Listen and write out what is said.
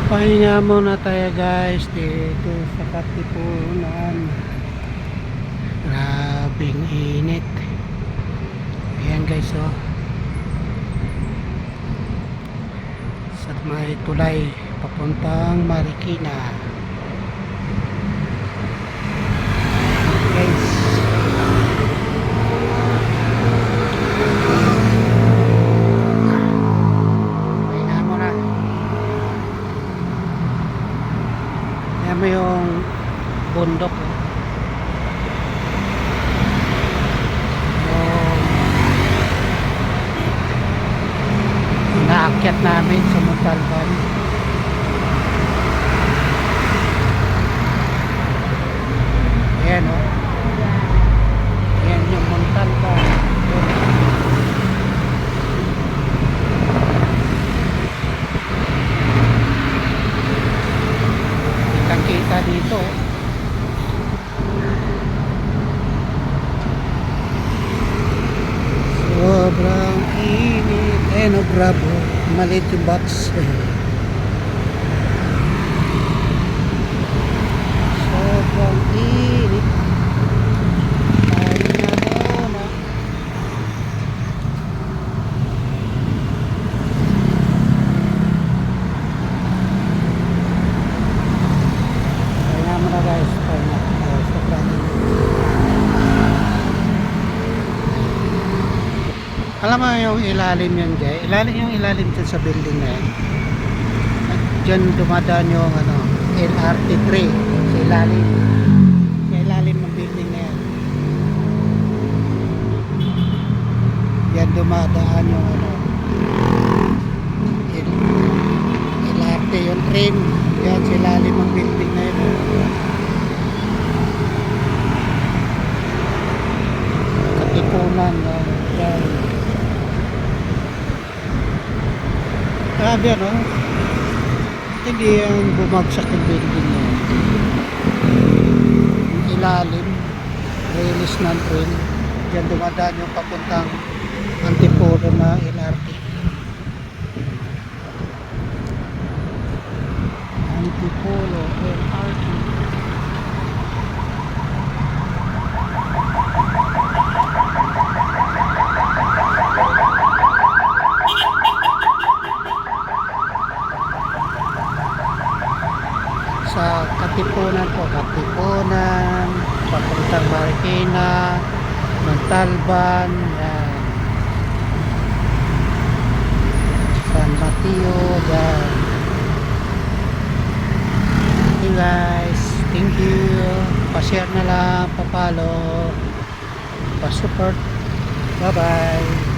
Pahinga muna tayo guys dito sa Katipunan. Grabing init. Ayan guys sa may tulay papuntang Marikina. Guys, pahinga muna. Ayan mo yung bundok naakyat namin sa Montalban. Ayan ayan yung Montalban. Kitang kita dito. Sobrang init. Ayan grab maliit yung box. Sobrang init. Pahinga muna. Pahinga muna guys. Pahinga. Sobrang init. Alam mo yung ilalim yan guys. Yung ilalim dyan sa building na yan. At dyan dumadaan yung LRT3 sa ilalim. Sa ilalim ng building na yan. Yan dumadaan yung LRT yung train. Yan sa ilalim ng building na yan. Katipunan yan. Grabe hindi yung bumagsak yung building niya. Yung ilalim release ng train dyan dumadaan yung papuntang Antipolo na LRT. Antipolo LRT. Sa Katipunan papuntang Marikina, Montalban, yan. San Mateo, yan. Okay guys, thank you. Pa-share na lang, pa-follow, pa-support. Bye bye.